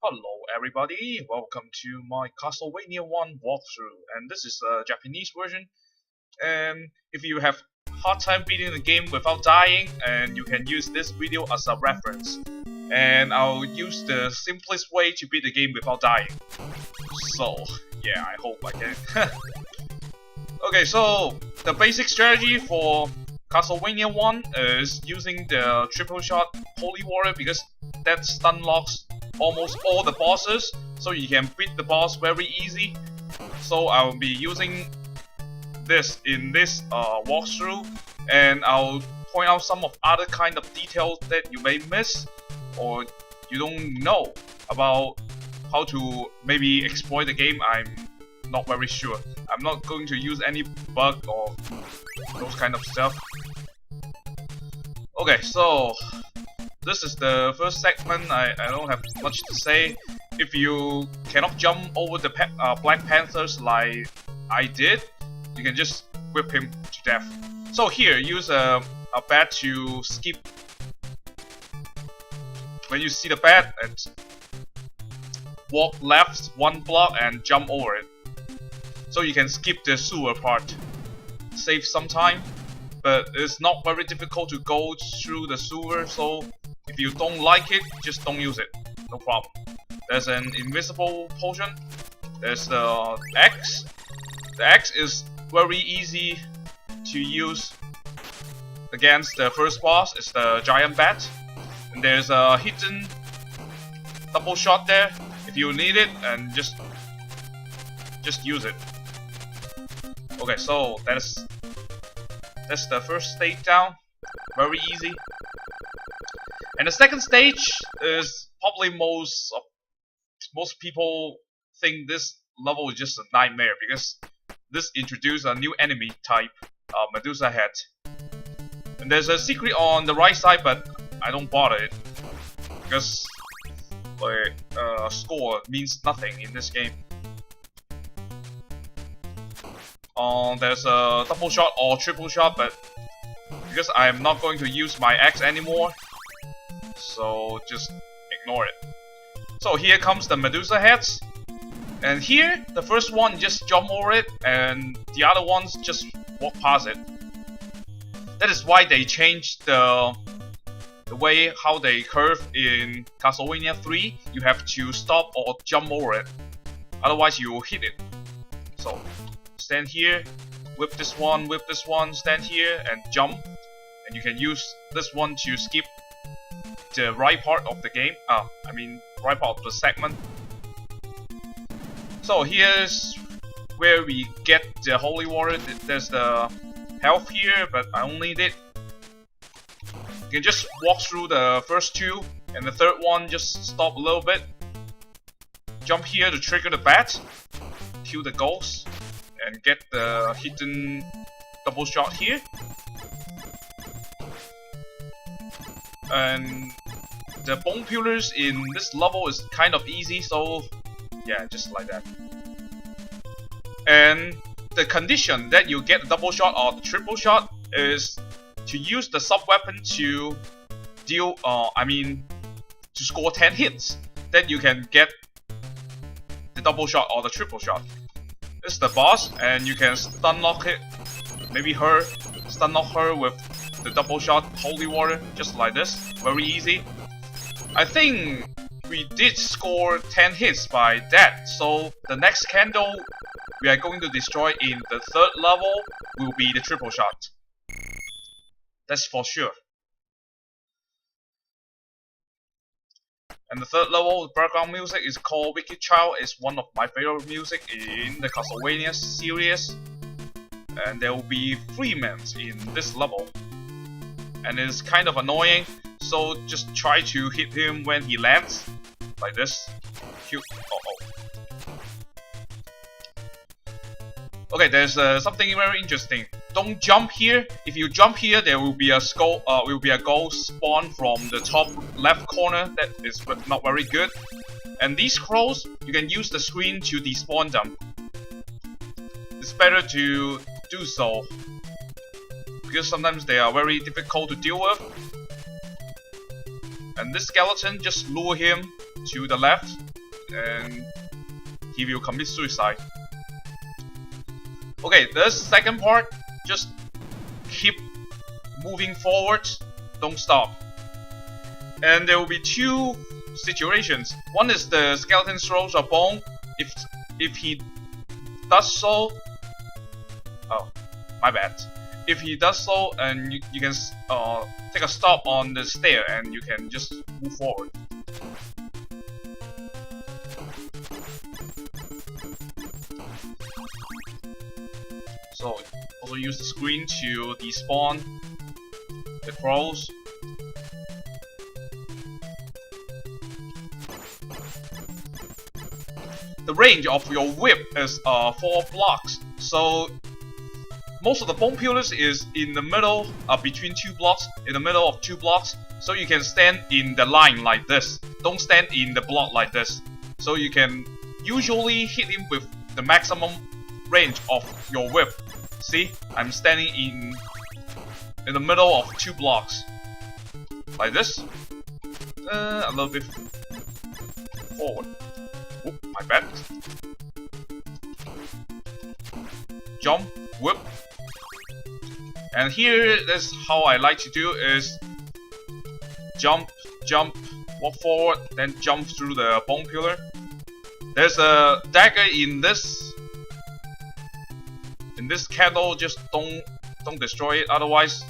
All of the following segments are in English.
Hello everybody, welcome to my Castlevania 1 walkthrough, and this is the Japanese version. And if you have hard time beating the game without dying, and you can use this video as a reference. And I'll use the simplest way to beat the game without dying. So, yeah, I hope I can. Okay, so the basic strategy for Castlevania 1 is using the triple shot Holy Water because that stun locks almost all the bosses, so you can beat the boss very easy. So I'll be using this in this walkthrough, and I'll point out some of other kind of details that you may miss or you don't know about how to maybe exploit the game. I'm not very sure. I'm not going to use any bug or those kind of stuff. Okay, so this is the first segment. I don't have much to say. If you cannot jump over the Black Panthers like I did, you can just whip him to death. So here, use a bat to skip. When you see the bat, and walk left 1 block and jump over it. So you can skip the sewer part. Save some time, but it's not very difficult to go through the sewer, so if you don't like it, just don't use it. No problem. There's an invisible potion. There's the axe. The axe is very easy to use against the first boss. It's the giant bat. And there's a hidden double shot there if you need it, and just use it. Okay, so that's the first stage down. Very easy. And the second stage is probably most people think this level is just a nightmare because this introduced a new enemy type, Medusa Head. And there's a secret on the right side, but I don't bother it because score means nothing in this game. There's a double shot or triple shot, but because I'm not going to use my axe anymore, so just ignore it. So here comes the Medusa heads, and here the first one just jump over it, and the other ones just walk past it. That is why they changed the way how they curve in Castlevania 3. You have to stop or jump over it, otherwise you will hit it. So stand here, whip this one, stand here and jump, and you can use this one to skip the right part of the game. I mean right part of the segment. So here's where we get the holy water. There's the health here, but I don't need it. You can just walk through the first two, and the third one just stop a little bit. Jump here to trigger the bat, kill the ghost, and get the hidden double shot here. And the bone pillars in this level is kind of easy, so yeah, just like that. And the condition that you get the double shot or the triple shot is to use the sub weapon to deal, to score 10 hits. Then you can get the double shot or the triple shot. This is the boss, and you can stun lock it. Maybe stun lock her with the double shot holy water, just like this. Very easy. I think we did score 10 hits by that, so the next candle we are going to destroy in the third level will be the triple shot. That's for sure. And the third level, the background music is called Wicked Child. It's one of my favorite music in the Castlevania series. And there will be 3 men in this level. And it's kind of annoying, so just try to hit him when he lands. Like this. Cute. Okay, there's something very interesting. Don't jump here. If you jump here, there will be a ghost spawn from the top left corner. That is not very good. And these crows, you can use the screen to despawn them. It's better to do so because sometimes they are very difficult to deal with. And this skeleton, just lure him to the left, and he will commit suicide. Okay, the second part, just keep moving forward, don't stop. And there will be two situations. One is the skeleton throws a bone. If he does so, oh, my bad. If he does so, and you can take a stop on the stair, and you can just move forward. So also use the screen to despawn the crows. The range of your whip is 4 blocks, so most of the bone pillars is in the middle, between 2 blocks, in the middle of 2 blocks, so you can stand in the line like this. Don't stand in the block like this. So you can usually hit him with the maximum range of your whip. See, I'm standing in the middle of 2 blocks, like this. A little bit forward. Oop, my bad. Jump, whip. And here, that's how I like to do is jump, jump, walk forward, then jump through the bone pillar. There's a dagger in this candle. Just don't destroy it, otherwise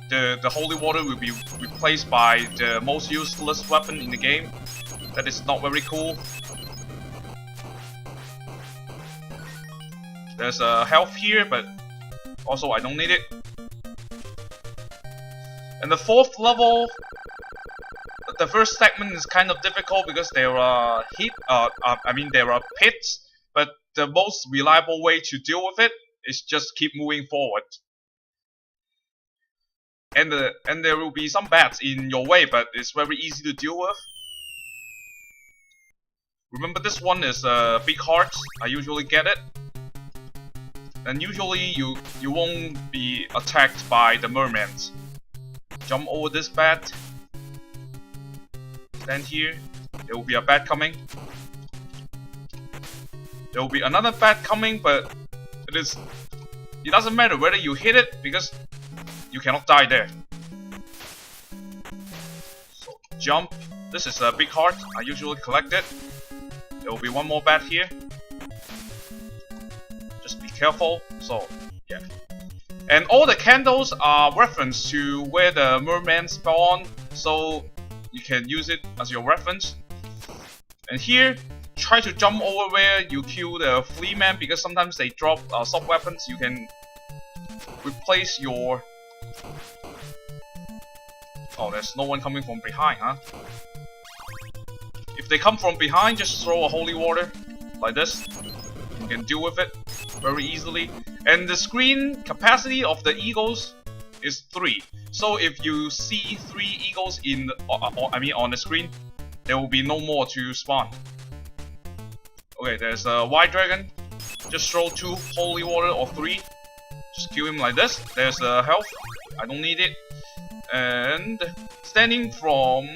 the holy water will be replaced by the most useless weapon in the game. That is not very cool. There's a health here, but also I don't need it. And the fourth level, the first segment is kind of difficult because there are there are pits, but the most reliable way to deal with it is just keep moving forward. And there will be some bats in your way, but it's very easy to deal with. Remember, this one is big hearts. I usually get it. And usually you won't be attacked by the mermaids. Jump over this bat. Stand here. There will be a bat coming. There will be another bat coming, but it doesn't matter whether you hit it because you cannot die there. So jump. This is a big heart. I usually collect it. There will be one more bat here. Just be careful. So yeah. And all the candles are reference to where the merman spawn, so you can use it as your reference. And here, try to jump over where you kill the flea man, because sometimes they drop sub weapons. You can replace your... Oh, there's no one coming from behind, huh? If they come from behind, just throw a holy water like this. You can deal with it very easily. And the screen capacity of the eagles is 3. So if you see 3 eagles on the screen, there will be no more to spawn. Okay, there's a white dragon. Just throw 2 holy water or 3. Just kill him like this. There's a health. I don't need it. And standing from,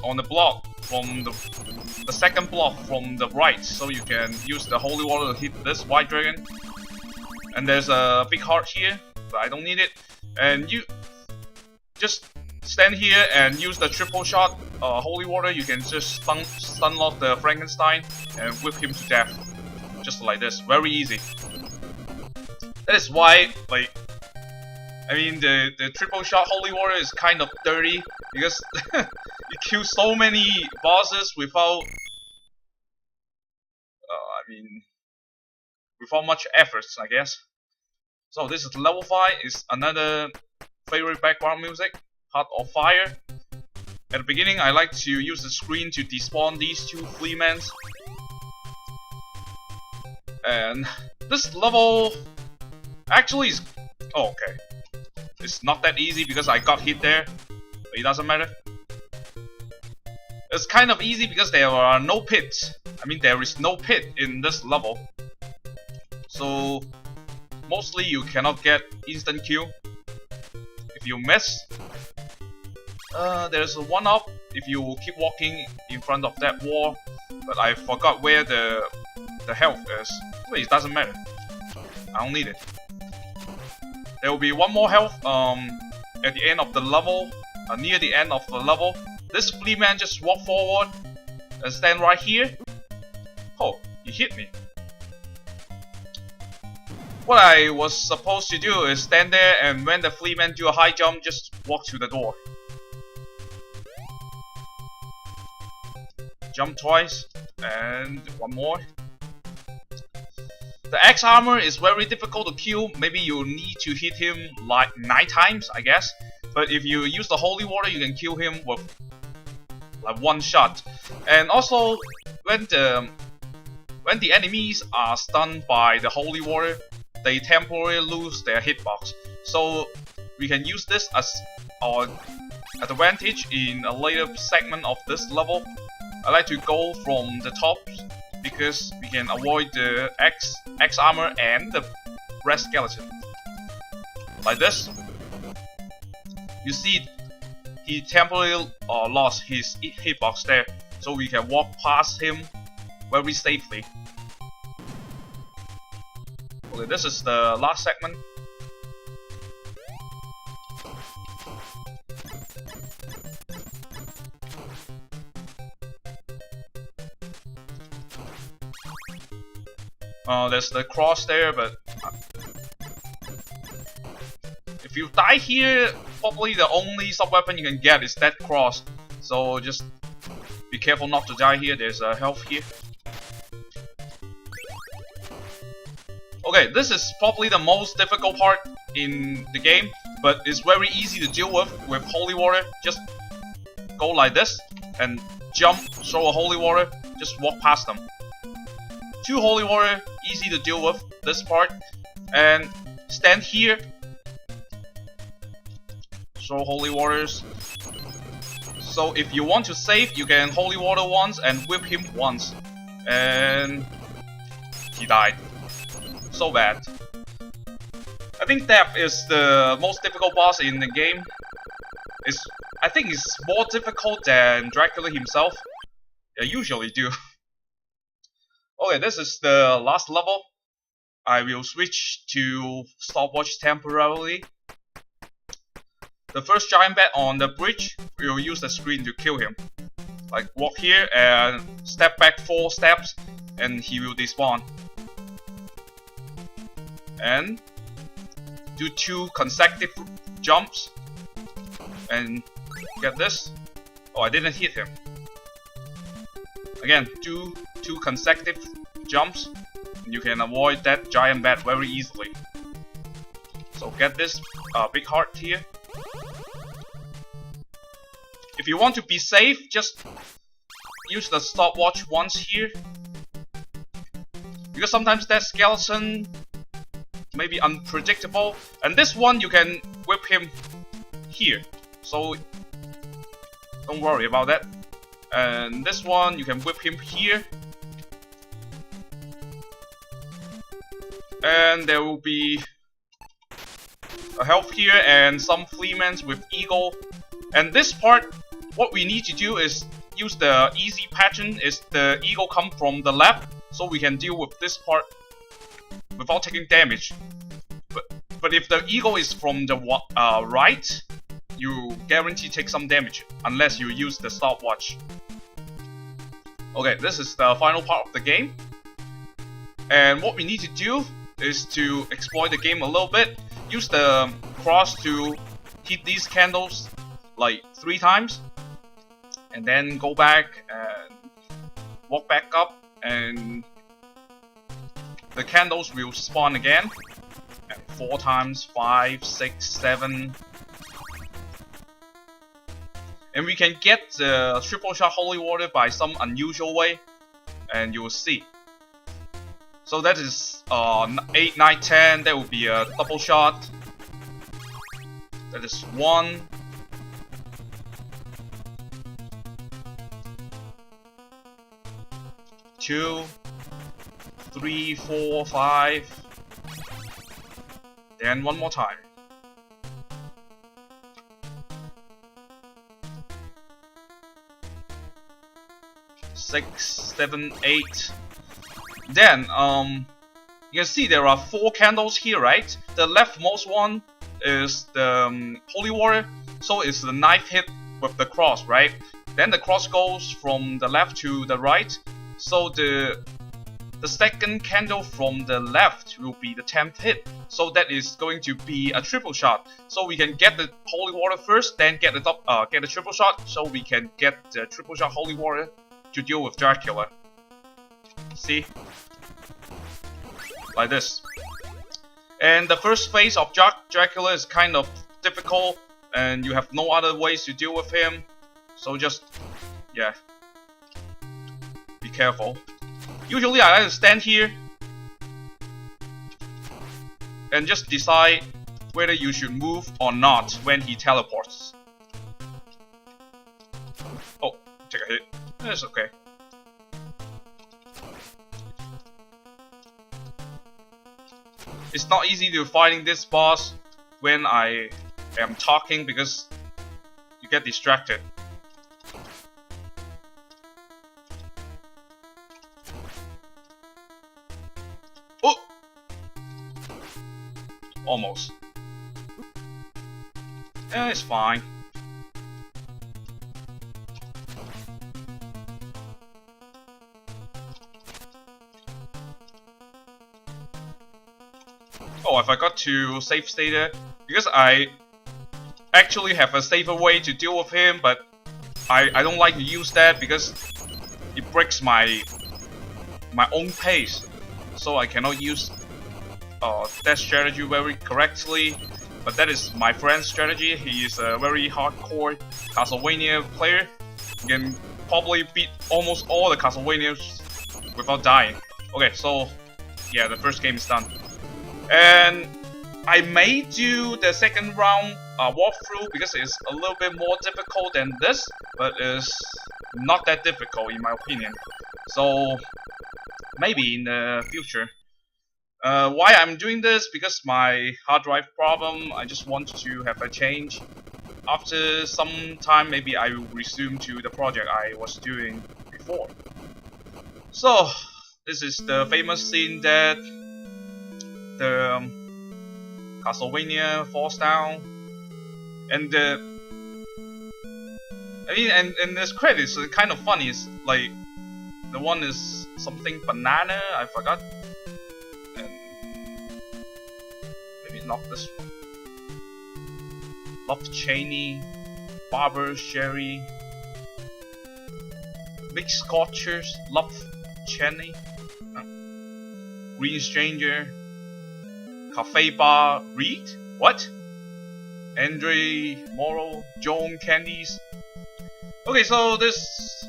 on the block from the second block from the right, so you can use the holy water to hit this white dragon. And there's a big heart here, but I don't need it. And you just stand here and use the triple shot holy water. You can just stun lock the Frankenstein and whip him to death, just like this. Very easy. That is why, the triple shot holy water is kind of dirty, because you kill so many bosses without without much efforts, I guess. So this is level 5. Is another favorite background music, Heart of Fire. At the beginning, I like to use the screen to despawn these 2 fleamans. And this level actually is... Oh, okay. It's not that easy because I got hit there, but it doesn't matter. It's kind of easy because there are no pits. There is no pit in this level. So, mostly you cannot get instant kill if you miss. There's a 1-up if you keep walking in front of that wall, but I forgot where the health is. Wait, it doesn't matter. I don't need it. There will be one more health at the end of the level, near the end of the level. This flea man just walk forward and stand right here. Oh, he hit me. What I was supposed to do is stand there, and when the flea man do a high jump, just walk to the door. Jump twice, and one more. The X armor is very difficult to kill. Maybe you need to hit him like 9 times, I guess. But if you use the holy water, you can kill him with like 1 shot. And also, when the enemies are stunned by the holy water, they temporarily lose their hitbox. So we can use this as our advantage in a later segment of this level. I like to go from the top because we can avoid the X armor and the red skeleton. Like this. You see, he temporarily lost his hitbox there, so we can walk past him very safely. Okay, this is the last segment. There's the cross there, but if you die here, probably the only sub-weapon you can get is that cross. So just be careful not to die here. There's a health here. Okay, this is probably the most difficult part in the game, but it's very easy to deal with holy water. Just go like this and jump, throw a holy water, just walk past them. 2 holy water, easy to deal with this part, and stand here, throw holy waters. So if you want to save, you can holy water once and whip him once, and he died. So bad. I think Death is the most difficult boss in the game. I think it's more difficult than Dracula himself. I usually do. Okay, this is the last level. I will switch to stopwatch temporarily. The first giant bat on the bridge, we will use the screen to kill him. Like walk here and step back 4 steps and he will despawn. And do 2 consecutive jumps and get this. Oh, I didn't hit him. Again, do 2 consecutive jumps. You can avoid that giant bat very easily. So get this big heart here. If you want to be safe, just use the stopwatch once here. Because sometimes that skeleton may be unpredictable. And this one you can whip him here. So don't worry about that. And this one you can whip him here. And there will be a health here and some fleamans with eagle. And this part, what we need to do is use the easy pattern. Is the eagle come from the left, so we can deal with this part without taking damage. But if the eagle is from the right, you guarantee take some damage unless you use the stopwatch. Okay, this is the final part of the game. And what we need to do is to exploit the game a little bit. Use the cross to hit these candles like 3 times. And then go back and walk back up and the candles will spawn again. And 4 times, 5, 6, 7. And we can get the triple shot holy water by some unusual way, and you will see. So that is 8, 9, 10. That will be a double shot. That is 1. 2, 3, 4, 5. Then one more time. 6, 7, 8. Then you can see there are 4 candles here, right? The leftmost one is the Holy Water, so it's the knife hit with the cross, right? Then the cross goes from the left to the right, so the second candle from the left will be the 10th hit, so that is going to be a triple shot. So we can get the Holy Water first, then get the triple shot, so we can get the triple shot Holy Water to deal with Dracula. See? Like this. And the first phase of Dracula is kind of difficult, and you have no other ways to deal with him, so just, yeah, be careful. Usually I like to stand here and just decide whether you should move or not when he teleports. Oh, take a hit. That's okay. It's not easy to fighting this boss when I am talking because you get distracted. Oh! Almost. Yeah, it's fine. Oh, I forgot to save state because I actually have a safer way to deal with him, but I don't like to use that because it breaks my own pace, so I cannot use that strategy very correctly. But that is my friend's strategy. He is a very hardcore Castlevania player. He can probably beat almost all the Castlevanias without dying. Okay, so yeah, the first game is done. And I may do the second round walkthrough because it's a little bit more difficult than this, but it's not that difficult in my opinion. So maybe in the future. Why I'm doing this? Because my hard drive problem, I just want to have a change. After some time, maybe I will resume to the project I was doing before. So this is the famous scene that the Castlevania falls down, and and this credits are kind of funny. It's like the one is something banana, I forgot, and maybe not this one. Love Cheney, Barber Sherry, Big Scotchers, Love Cheney, Green Stranger, Cafe Bar Reed? What? Andre Morrow, Joan Candies. Okay, so this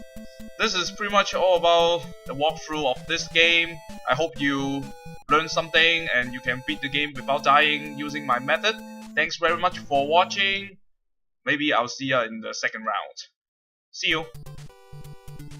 is pretty much all about the walkthrough of this game. I hope you learned something and you can beat the game without dying using my method. Thanks very much for watching. Maybe I'll see you in the second round. See you.